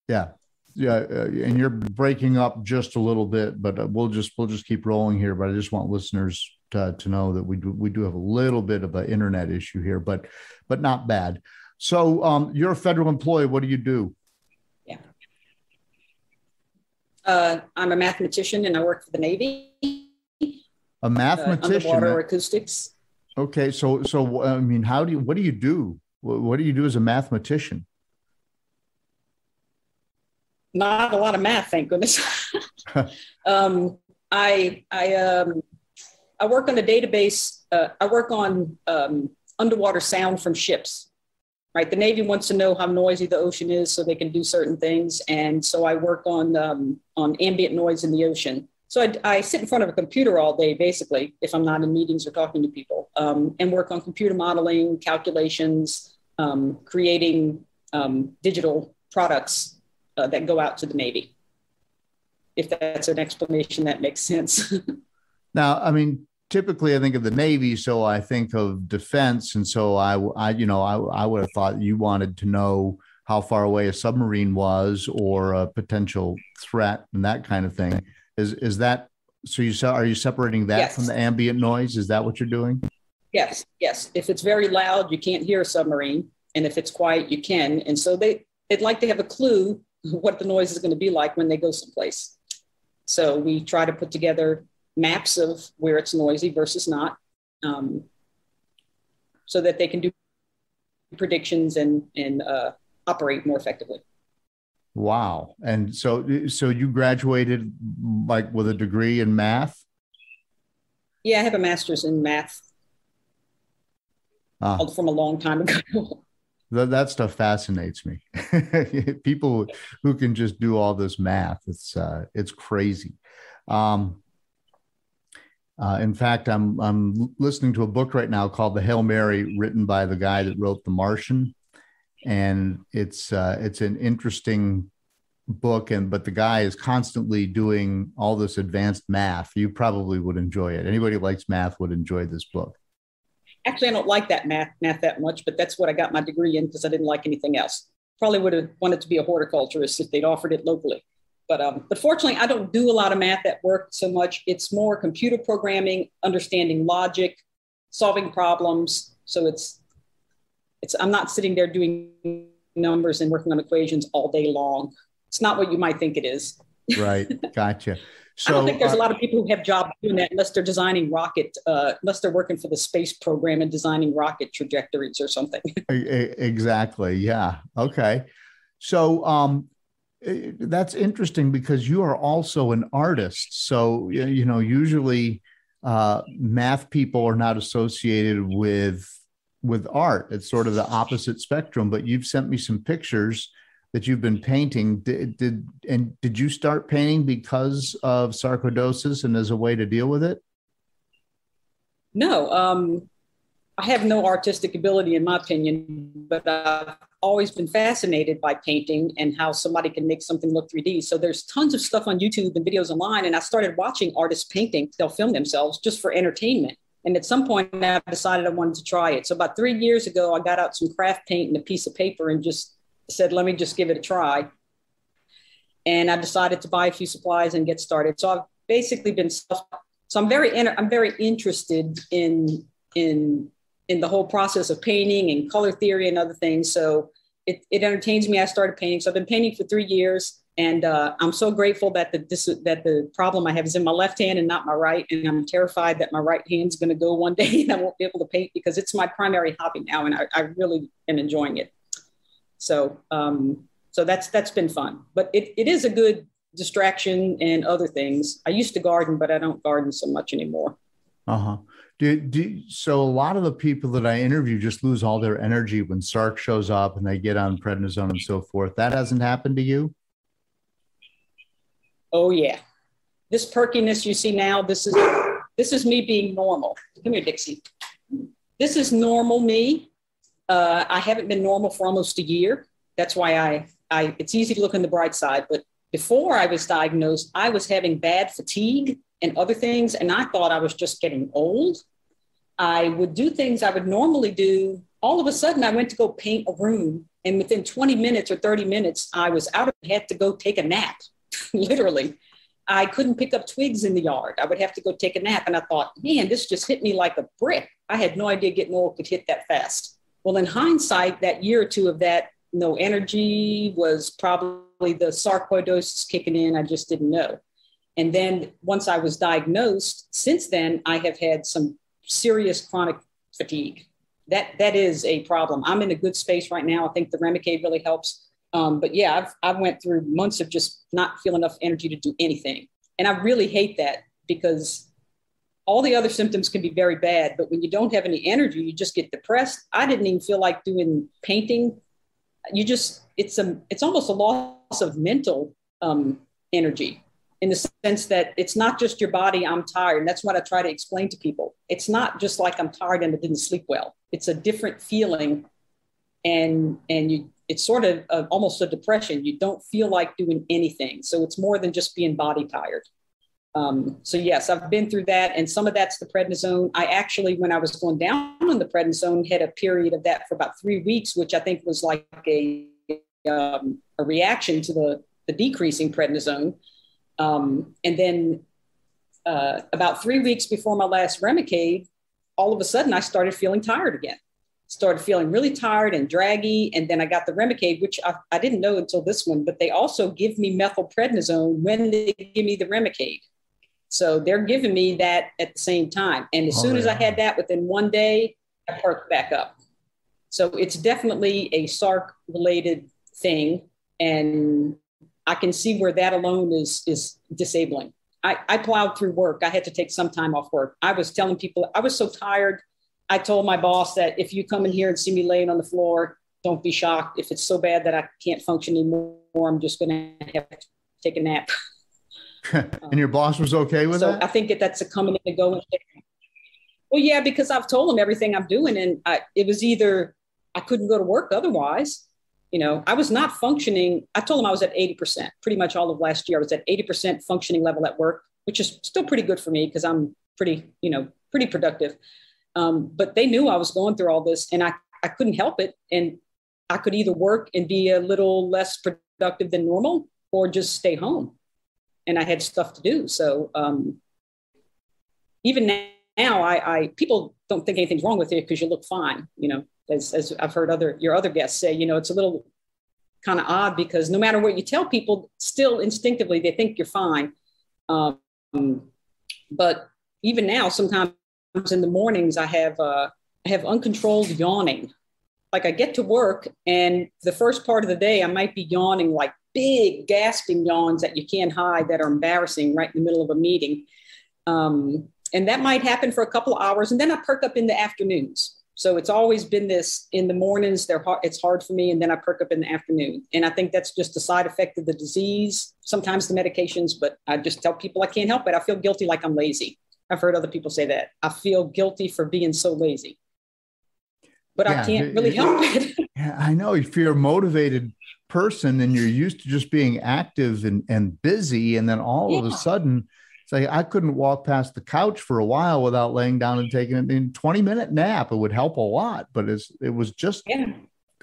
Yeah. Yeah, and you're breaking up just a little bit, but we'll just keep rolling here. But I just want listeners to know that we do have a little bit of an internet issue here, but not bad. So you're a federal employee. What do you do? Yeah, I'm a mathematician, and I work for the Navy. A mathematician. Underwater acoustics. Okay, so I mean, what do you do? What do you do as a mathematician? Not a lot of math, thank goodness. I work on a database. I work on underwater sound from ships. right? The Navy wants to know how noisy the ocean is so they can do certain things. And so I work on ambient noise in the ocean. So I sit in front of a computer all day, basically, if I'm not in meetings or talking to people, and work on computer modeling, calculations, creating digital products that go out to the Navy. If that's an explanation that makes sense. Now, I mean, typically I think of the Navy, so I think of defense. And so I would have thought you wanted to know how far away a submarine was or a potential threat and that kind of thing. Is that, so are you separating that Yes. from the ambient noise? Is that what you're doing? Yes. If it's very loud, you can't hear a submarine. And if it's quiet, you can. And so they'd like to have a clue what the noise is going to be like when they go someplace. So we try to put together maps of where it's noisy versus not, so that they can do predictions and operate more effectively. Wow. And so you graduated like with a degree in math? Yeah, I have a master's in math from a long time ago. That stuff fascinates me. People who can just do all this math, it's crazy. In fact, I'm listening to a book right now called The Hail Mary, written by the guy that wrote The Martian. And it's an interesting book, but the guy is constantly doing all this advanced math. You probably would enjoy it. Anybody who likes math would enjoy this book. Actually, I don't like that math that much, but that's what I got my degree in because I didn't like anything else. Probably would have wanted to be a horticulturist if they'd offered it locally. But fortunately, I don't do a lot of math at work so much. It's more computer programming, understanding logic, solving problems. So I'm not sitting there doing numbers and working on equations all day long. It's not what you might think it is. Right. Gotcha. So I don't think there's a lot of people who have jobs doing that unless they're designing unless they're working for the space program and designing rocket trajectories or something. Exactly. Yeah. Okay. So that's interesting because you are also an artist. So, usually math people are not associated with art. It's sort of the opposite spectrum, but you've sent me some pictures that you've been painting. Did you start painting because of sarcoidosis and as a way to deal with it? No, I have no artistic ability in my opinion, but I've always been fascinated by painting and how somebody can make something look 3D. So there's tons of stuff on YouTube and videos online. And I started watching artists painting. They'll film themselves just for entertainment. And at some point I decided I wanted to try it. So about 3 years ago, I got out some craft paint and a piece of paper and just said, let me just give it a try. And I decided to buy a few supplies and get started. So I've basically been, so I'm very interested in the whole process of painting and color theory and other things. So it entertains me. I started painting. So I've been painting for 3 years. And I'm so grateful that the problem I have is in my left hand and not my right. And I'm terrified that my right hand's going to go one day and I won't be able to paint because it's my primary hobby now. And I really am enjoying it. So that's been fun, but it is a good distraction and other things. I used to garden, but I don't garden so much anymore. Uh-huh. So a lot of the people that I interview just lose all their energy when Sarc shows up and they get on prednisone and so forth. That hasn't happened to you? Oh yeah. This perkiness you see now, this is me being normal. Come here, Dixie. This is normal me. I haven't been normal for almost a year. That's why it's easy to look on the bright side. But before I was diagnosed, I was having bad fatigue and other things. And I thought I was just getting old. I would do things I would normally do. All of a sudden, I went to go paint a room. And within 20 minutes or 30 minutes, I was out of bed to go take a nap, literally. I couldn't pick up twigs in the yard. I would have to go take a nap. And I thought, man, this just hit me like a brick. I had no idea getting old could hit that fast. Well, in hindsight, that year or two of that no energy was probably the sarcoidosis kicking in. I just didn't know. And then once I was diagnosed, since then, I have had some serious chronic fatigue. That is a problem. I'm in a good space right now. I think the Remicade really helps. But yeah, I've went through months of just not feeling enough energy to do anything. And I really hate that because all the other symptoms can be very bad, but when you don't have any energy, you just get depressed. I didn't even feel like doing painting. It's almost a loss of mental energy, in the sense that it's not just your body, I'm tired. And that's what I try to explain to people. It's not just like I'm tired and I didn't sleep well. It's a different feeling. And it's sort of almost a depression. You don't feel like doing anything. So it's more than just being body tired. So yes, I've been through that. And some of that's the prednisone. I actually, when I was going down on the prednisone, had a period of that for about 3 weeks, which I think was like a reaction to the decreasing prednisone. And then about 3 weeks before my last Remicade, all of a sudden I started feeling tired again. Started feeling really tired and draggy. And then I got the Remicade, which I didn't know until this one, but they also give me methylprednisone when they give me the Remicade. So they're giving me that at the same time. And as soon as I had that, within 1 day, I perked back up. So it's definitely a Sarc related thing. And I can see where that alone is disabling. I plowed through work. I had to take some time off work. I was telling people I was so tired. I told my boss that if you come in here and see me laying on the floor, don't be shocked. If it's so bad that I can't function anymore, I'm just going to have to take a nap. And your boss was okay with that? I think that's a coming and going. Well, yeah, because I've told him everything I'm doing. And it was either I couldn't go to work otherwise. You know, I was not functioning. I told him I was at 80%. Pretty much all of last year, I was at 80% functioning level at work, which is still pretty good for me because I'm pretty productive. But they knew I was going through all this and I couldn't help it. And I could either work and be a little less productive than normal or just stay home. And I had stuff to do. So even now, people don't think anything's wrong with you because you look fine. You know, as I've heard your other guests say, you know, it's a little kind of odd because no matter what you tell people, still instinctively they think you're fine. But even now, sometimes in the mornings, I have uncontrolled yawning. Like I get to work and the first part of the day, I might be yawning like big gasping yawns that you can't hide that are embarrassing right in the middle of a meeting. And that might happen for a couple of hours. And then I perk up in the afternoons. So it's always been this in the mornings, it's hard for me. And then I perk up in the afternoon. And I think that's just a side effect of the disease, sometimes the medications, but I just tell people I can't help it. I feel guilty like I'm lazy. I've heard other people say that. I feel guilty for being so lazy, but I can't really help it. Yeah, I know. If you're a motivated person and you're used to just being active and busy, and then all of a sudden, it's like I couldn't walk past the couch for a while without laying down and taking a 20-minute nap. It would help a lot, but it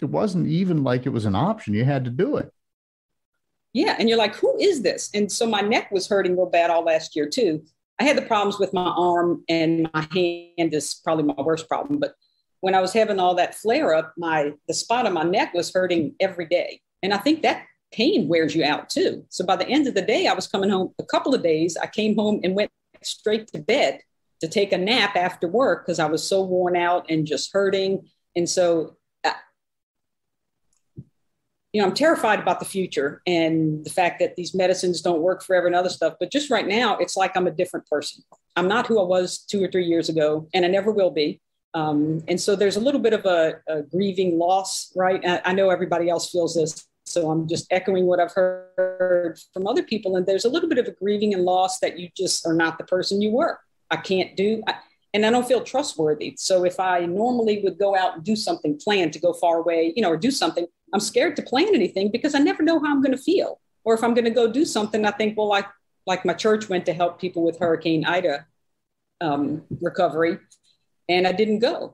wasn't even like it was an option. You had to do it. Yeah. And you're like, who is this? And so my neck was hurting real bad all last year too. I had the problems with my arm and my hand is probably my worst problem. But when I was having all that flare up, the spot on my neck was hurting every day. And I think that pain wears you out too. So by the end of the day, I was coming home a couple of days. I came home and went straight to bed to take a nap after work because I was so worn out and just hurting. And so, I'm terrified about the future and the fact that these medicines don't work forever and other stuff. But just right now, it's like I'm a different person. I'm not who I was 2 or 3 years ago, and I never will be. And so there's a little bit of a grieving loss, right? I know everybody else feels this. So I'm just echoing what I've heard from other people. And there's a little bit of a grieving and loss that you just are not the person you were. I can't do, and I don't feel trustworthy. So if I normally would go out and do something, plan to go far away, or do something, I'm scared to plan anything because I never know how I'm going to feel. Or if I'm going to go do something, I think, well, like my church went to help people with Hurricane Ida recovery, and I didn't go.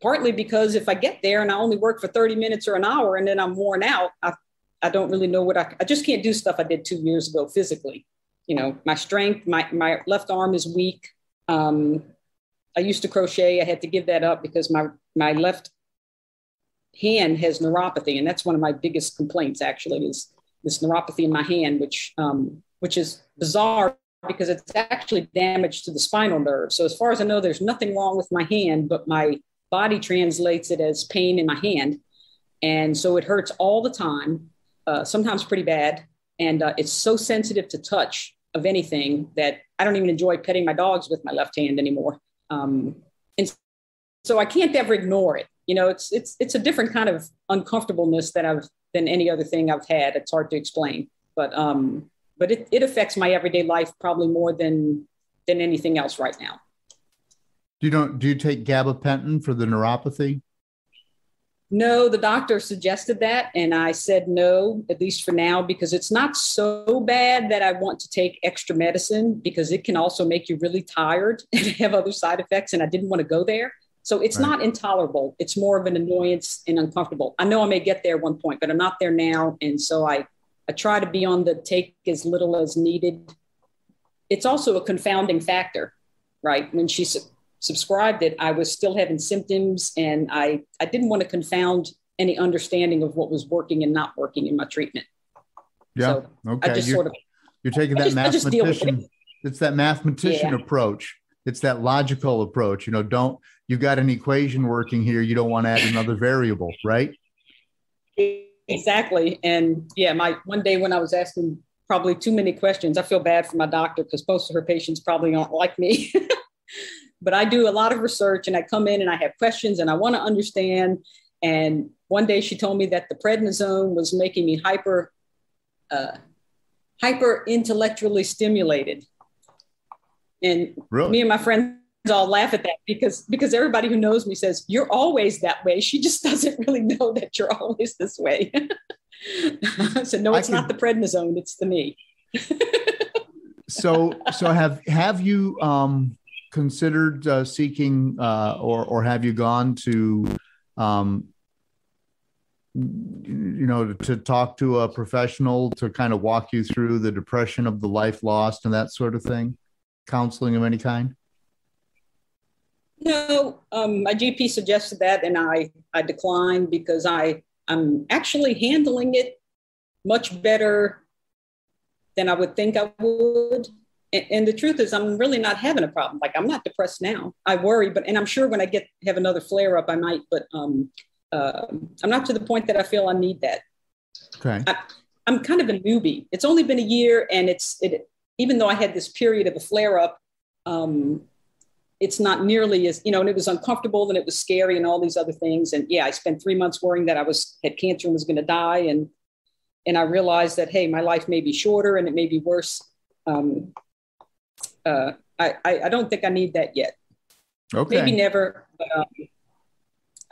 Partly because if I get there and I only work for 30 minutes or an hour and then I'm worn out, I don't really know I just can't do stuff I did 2 years ago physically. My strength, my left arm is weak. I used to crochet. I had to give that up because my left hand has neuropathy. And that's one of my biggest complaints actually is this neuropathy in my hand, which is bizarre because it's actually damage to the spinal nerve. So as far as I know, there's nothing wrong with my hand, but my body translates it as pain in my hand. And so it hurts all the time, sometimes pretty bad. And it's so sensitive to touch of anything that I don't even enjoy petting my dogs with my left hand anymore. And so I can't ever ignore it. You know, it's a different kind of uncomfortableness than any other thing I've had. It's hard to explain, but it affects my everyday life probably more than anything else right now. Do you take gabapentin for the neuropathy? No, the doctor suggested that, and I said no, at least for now, because it's not so bad that I want to take extra medicine, because it can also make you really tired and have other side effects, and I didn't want to go there. So it's not intolerable. It's more of an annoyance and uncomfortable. I know I may get there at one point, but I'm not there now. And so I try to be on the take as little as needed. It's also a confounding factor, right? When she subscribed it, I was still having symptoms, and I didn't want to confound any understanding of what was working and not working in my treatment. Yeah. So okay. I just you're taking that mathematician. It's that mathematician approach. It's that logical approach. You know, you got an equation working here. You don't want to add another variable, right? Exactly. And one day when I was asking probably too many questions, I feel bad for my doctor, because most of her patients probably aren't like me. But I do a lot of research, and I come in and I have questions and I want to understand. And one day she told me that the prednisone was making me hyper intellectually stimulated. And really? Me and my friends all laugh at that, because everybody who knows me says, you're always that way. She just doesn't really know that you're always this way. I said, no, it's not the prednisone, it's the me. So have you considered seeking or have you gone to to talk to a professional to kind of walk you through the depression of the life lost and that sort of thing? Counseling of any kind? No, my GP suggested that, and I declined, because I'm actually handling it much better than I would think I would. And the truth is, I'm really not having a problem. Like, I'm not depressed now. I worry, and I'm sure when I have another flare up, I might, but I'm not to the point that I feel I need that. Okay. I'm kind of a newbie. It's only been a year, and even though I had this period of a flare up, it's not nearly as, and it was uncomfortable and it was scary and all these other things. And I spent 3 months worrying that I had cancer and was going to die. And I realized that, hey, my life may be shorter and it may be worse. I don't think I need that yet. Okay. Maybe never. But,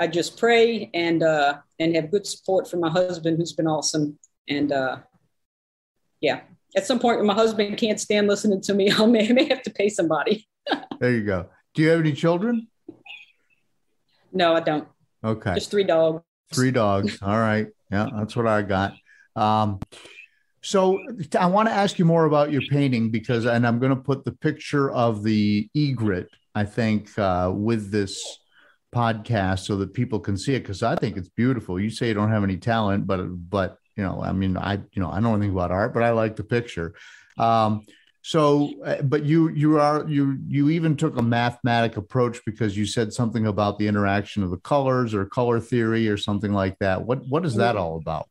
I just pray and have good support from my husband, who's been awesome. And at some point when my husband can't stand listening to me, I may have to pay somebody. There you go. Do you have any children? No, I don't. Okay. Just 3 dogs. 3 dogs. All right. Yeah, that's what I got. So I want to ask you more about your painting, and I'm going to put the picture of the egret, I think, with this podcast so that people can see it, because I think it's beautiful. You say you don't have any talent, but I mean, I don't know anything about art, but I like the picture. But you even took a mathematic approach, because you said something about the interaction of the colors or color theory or something like that. What is that all about?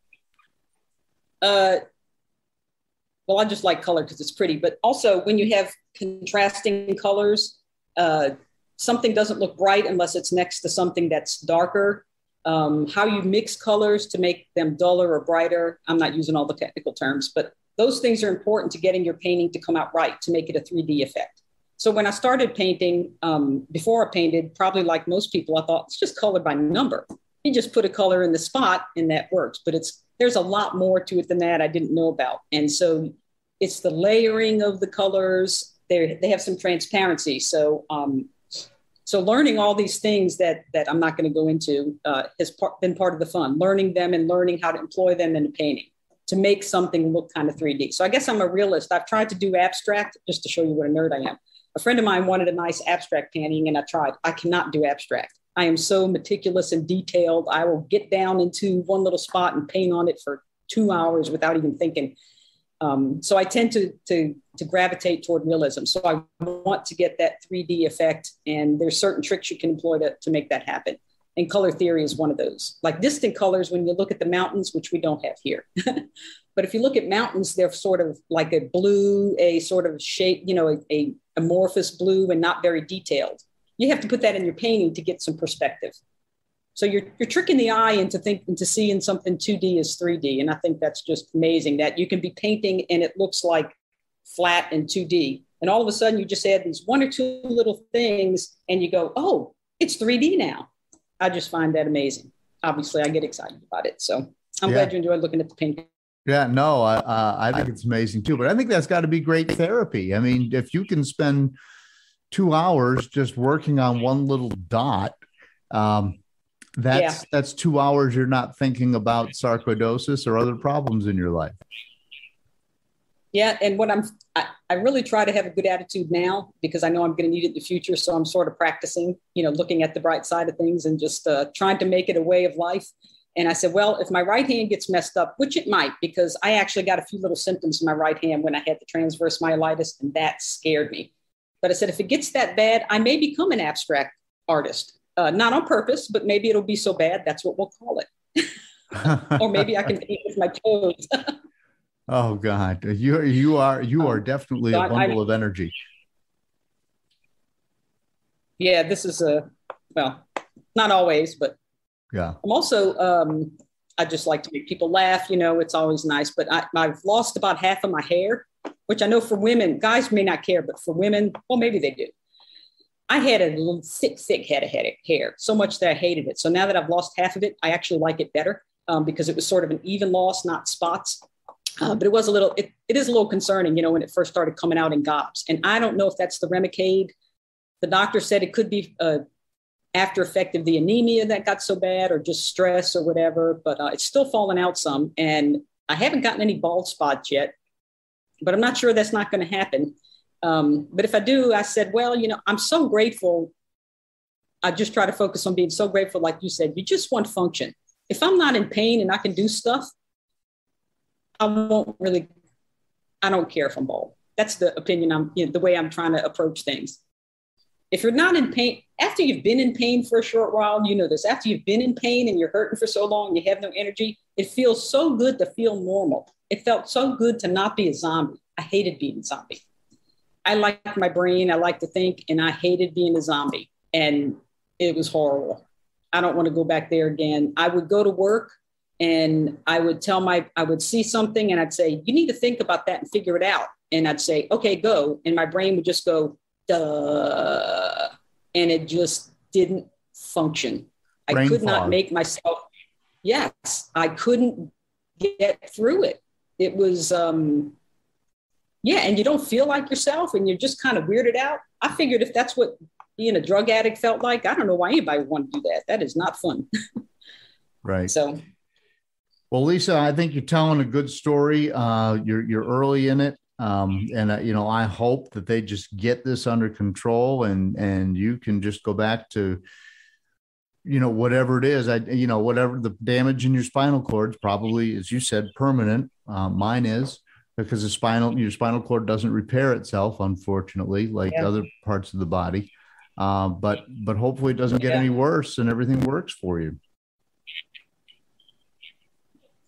Well, I just like color because it's pretty, but also when you have contrasting colors, something doesn't look bright unless it's next to something that's darker. How you mix colors to make them duller or brighter. I'm not using all the technical terms, but those things are important to getting your painting to come out right, to make it a 3D effect. So when I started painting, before I painted, probably like most people, I thought it's just color by number. You just put a color in the spot and that works, but there's a lot more to it than that I didn't know about. And so it's the layering of the colors. They have some transparency. So learning all these things that I'm not going to go into has been part of the fun, learning them and learning how to employ them in a painting to make something look kind of 3D. So I guess I'm a realist. I've tried to do abstract just to show you what a nerd I am. A friend of mine wanted a nice abstract painting and I tried. I cannot do abstract. I am so meticulous and detailed. I will get down into one little spot and paint on it for 2 hours without even thinking. So I tend to gravitate toward realism. So I want to get that 3D effect, and there's certain tricks you can employ to make that happen. And color theory is one of those. Like distant colors, when you look at the mountains, which we don't have here. But if you look at mountains, they're sort of like a blue, a sort of shape, you know, a amorphous blue and not very detailed. You have to put that in your painting to get some perspective. So you're tricking the eye into seeing something 2D as 3D. And I think that's just amazing that you can be painting and it looks like flat and 2D. And all of a sudden you just add these one or two little things and you go, oh, it's 3D now. I just find that amazing. Obviously, I get excited about it. So I'm glad you enjoyed looking at the painting. Yeah, no, I think it's amazing too. But I think that's got to be great therapy. I mean, if you can spend 2 hours just working on one little dot, that's 2 hours you're not thinking about sarcoidosis or other problems in your life. Yeah, and I really try to have a good attitude now because I know I'm going to need it in the future. So I'm sort of practicing, you know, looking at the bright side of things and just trying to make it a way of life. And I said, well, if my right hand gets messed up, which it might, because I actually got a few little symptoms in my right hand when I had the transverse myelitis, and that scared me. But I said, if it gets that bad, I may become an abstract artist, not on purpose, but maybe it'll be so bad. That's what we'll call it. Or maybe I can paint with my toes. Oh God, you are definitely a bundle of energy. Yeah, this is well, not always, but yeah. I'm also I just like to make people laugh. You know, it's always nice. But I've lost about half of my hair, which I know for women, guys may not care, but for women, well, maybe they do. I had a little thick head of hair, so much that I hated it. So now that I've lost half of it, I actually like it better because it was sort of an even loss, not spots. But it was it is a little concerning, you know, when it first started coming out in gobs. And I don't know if that's the Remicade. The doctor said it could be after effect of the anemia that got so bad or just stress or whatever, but it's still falling out some. And I haven't gotten any bald spots yet, but I'm not sure that's not going to happen. But if I do, I said, well, you know, I'm so grateful. I just try to focus on being so grateful. Like you said, you just want function. If I'm not in pain and I can do stuff, I don't care if I'm bald. That's the opinion the way I'm trying to approach things. If you're not in pain, after you've been in pain for a short while, you know this, after you've been in pain and you're hurting for so long, you have no energy, it feels so good to feel normal. It felt so good to not be a zombie. I hated being a zombie. I like my brain, I like to think, and I hated being a zombie. And it was horrible. I don't want to go back there again. I would go to work and I would I would see something and I'd say, you need to think about that and figure it out. And I'd say, okay, go. And my brain would just go, duh. And it just didn't function. I could not make myself. Yes, I couldn't get through it. It was, and you don't feel like yourself and you're just kind of weirded out. I figured if that's what being a drug addict felt like, I don't know why anybody would want to do that. That is not fun. Right. So. Well, Lisa, I think you're telling a good story. You're early in it. And I hope that they just get this under control and you can just go back to, whatever it is, whatever the damage in your spinal cord is probably, as you said, permanent. Mine is because your spinal cord doesn't repair itself, unfortunately, like other parts of the body. But hopefully it doesn't get any worse and everything works for you.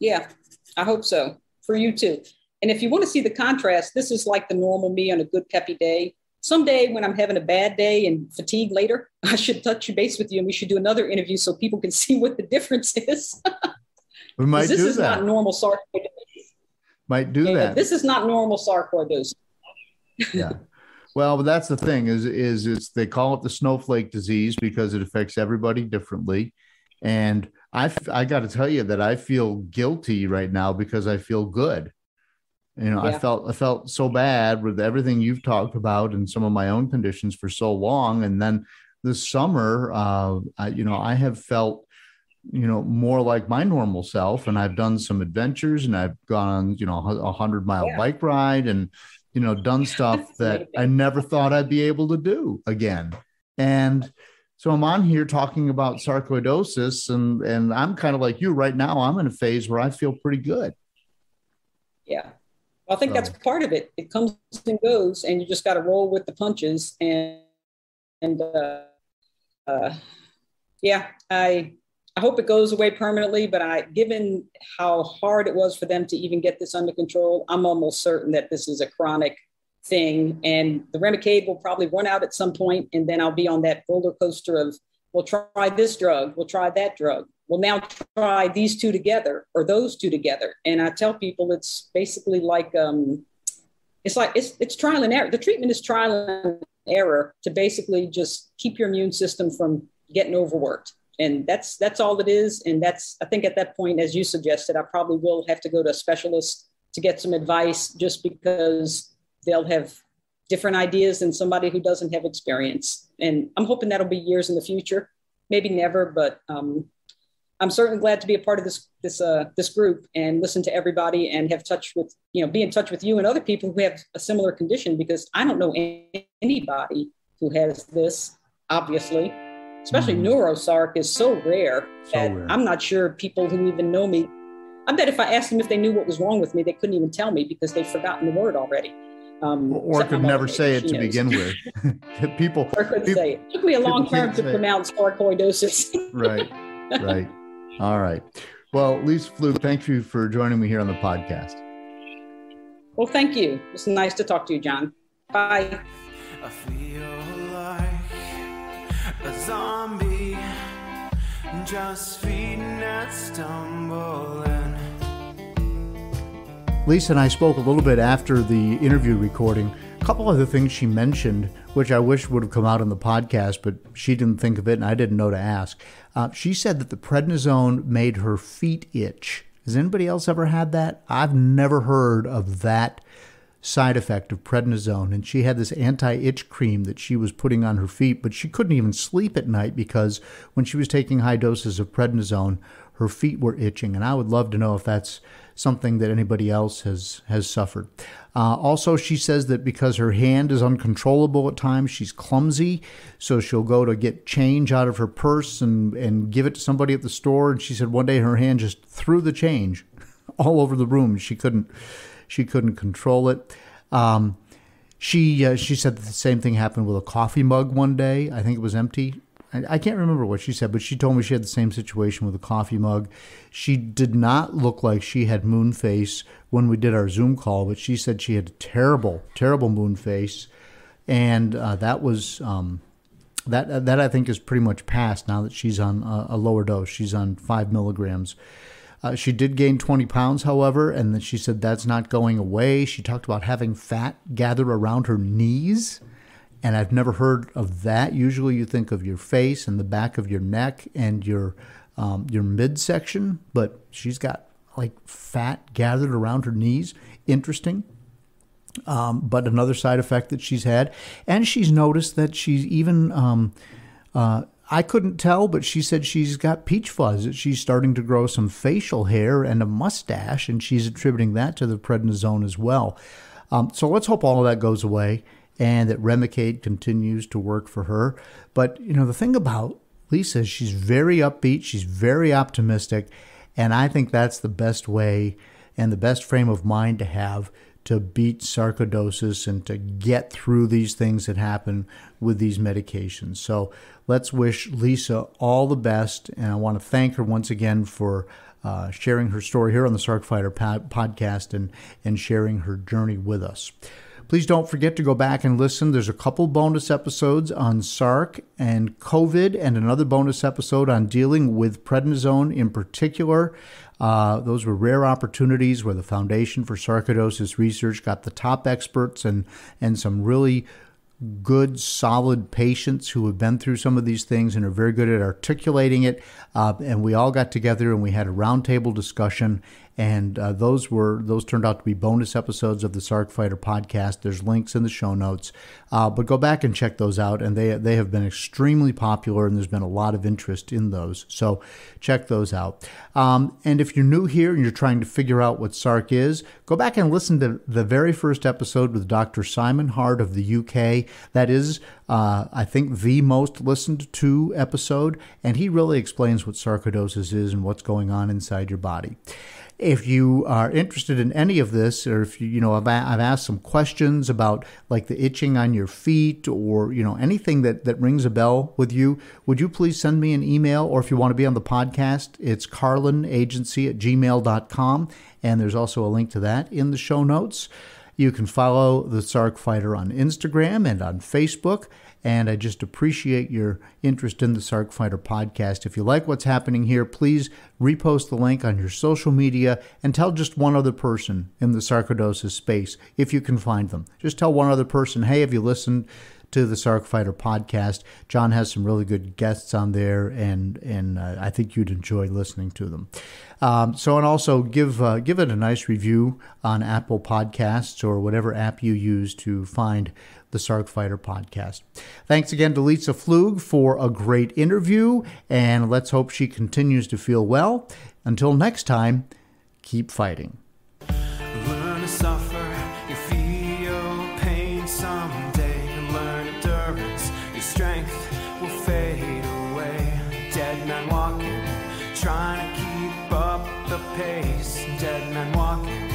Yeah, I hope so for you too. And if you want to see the contrast, this is like the normal me on a good peppy day. Someday when I'm having a bad day and fatigue later, I should touch base with you and we should do another interview so people can see what the difference is. We might do that. This is not normal sarcoidosis. Might do that. This is not normal sarcoidosis. Yeah. Well, but that's the thing is they call it the snowflake disease because it affects everybody differently. And I got to tell you that I feel guilty right now because I feel good. I felt so bad with everything you've talked about and some of my own conditions for so long. And then this summer, I have felt, more like my normal self. And I've done some adventures and I've gone on, a 100-mile bike ride and, done stuff that I never thought I'd be able to do again. And so I'm on here talking about sarcoidosis and I'm kind of like you right now. I'm in a phase where I feel pretty good. Yeah. Well, I think that's part of it. It comes and goes and you just got to roll with the punches and Yeah, I hope it goes away permanently, but given how hard it was for them to even get this under control, I'm almost certain that this is a chronic thing. And the Remicade will probably run out at some point, and then I'll be on that roller coaster of, we'll try this drug, we'll try that drug. We'll now try these two together or those two together. And I tell people it's basically like, it's trial and error. The treatment is trial and error to basically just keep your immune system from getting overworked. And that's all it is. And I think at that point, as you suggested, I probably will have to go to a specialist to get some advice, just because they'll have different ideas than somebody who doesn't have experience. And I'm hoping that'll be years in the future, maybe never, but I'm certainly glad to be a part of this group and listen to everybody and have touch with, be in touch with you and other people who have a similar condition, because I don't know anybody who has this, obviously. Especially neurosarc is so rare that I'm not sure people who even know me. I bet if I asked them if they knew what was wrong with me, they couldn't even tell me because they've forgotten the word already. Or could never say it to begin with. Or couldn't say it. It took me a long time to pronounce sarcoidosis. Right. All right. Well, Lisa Pflug, thank you for joining me here on the podcast. Well, thank you. It's nice to talk to you, John. Bye. I feel like a zombie, just feeding and stumbling. Lisa and I spoke a little bit after the interview recording. A couple other things she mentioned, which I wish would have come out on the podcast, but she didn't think of it and I didn't know to ask. She said that the prednisone made her feet itch. Has anybody else ever had that? I've never heard of that side effect of prednisone. And she had this anti-itch cream that she was putting on her feet, but she couldn't even sleep at night because when she was taking high doses of prednisone, her feet were itching. And I would love to know if that's something that anybody else has suffered. Also, she says that because her hand is uncontrollable at times, she's clumsy. So she'll go to get change out of her purse and give it to somebody at the store. And she said one day her hand just threw the change all over the room. She couldn't control it. She said that the same thing happened with a coffee mug one day. I think it was empty. I can't remember what she said, but she told me she had the same situation with a coffee mug. She did not look like she had moon face when we did our Zoom call, but she said she had a terrible, terrible moon face. And that was that I think is pretty much past now that she's on a lower dose. She's on 5 milligrams. She did gain 20 pounds, however, and then she said that's not going away. She talked about having fat gather around her knees, and I've never heard of that. Usually you think of your face and the back of your neck and your midsection, but she's got like fat gathered around her knees. Interesting. But another side effect that she's had, and she's noticed that she's even, I couldn't tell, but she said she's got peach fuzz. She's starting to grow some facial hair and a mustache, and she's attributing that to the prednisone as well. So let's hope all of that goes away and that Remicade continues to work for her. But, the thing about Lisa is she's very upbeat. She's very optimistic. And I think that's the best way and the best frame of mind to have to beat sarcoidosis and to get through these things that happen with these medications. So let's wish Lisa all the best. And I want to thank her once again for sharing her story here on the Sarc Fighter podcast and sharing her journey with us. Please don't forget to go back and listen. There's a couple bonus episodes on Sarc and COVID and another bonus episode on dealing with prednisone in particular. Those were rare opportunities where the Foundation for Sarcoidosis Research got the top experts and some really good, solid patients who have been through some of these things and are very good at articulating it. And we all got together and we had a roundtable discussion. And those turned out to be bonus episodes of the Sarc Fighter podcast. There's links in the show notes. But go back and check those out. And they have been extremely popular, and there's been a lot of interest in those. So check those out. And if you're new here and you're trying to figure out what Sarc is, go back and listen to the very first episode with Dr. Simon Hart of the UK. That is I think the most listened to episode, and he really explains what sarcoidosis is and what's going on inside your body. If you are interested in any of this, or if I've asked some questions about like the itching on your feet, or anything that rings a bell with you, would you please send me an email? Or if you want to be on the podcast, it's carlinagency@gmail.com, and there's also a link to that in the show notes. You can follow the Sarc Fighter on Instagram and on Facebook. And I just appreciate your interest in the Sarc Fighter Podcast. If you like what's happening here, please repost the link on your social media and tell just one other person in the sarcoidosis space, if you can find them. Just tell one other person, hey, have you listened to the Sarc Fighter Podcast? John has some really good guests on there, and I think you'd enjoy listening to them. And also give it a nice review on Apple Podcasts or whatever app you use to find the Sarc Fighter Podcast. Thanks again to Lisa Pflug for a great interview, and let's hope she continues to feel well. Until next time, keep fighting. Learn to suffer, you feel pain someday. Learn endurance, your strength will fade away. Dead man walking, trying to keep up the pace. Dead man walking,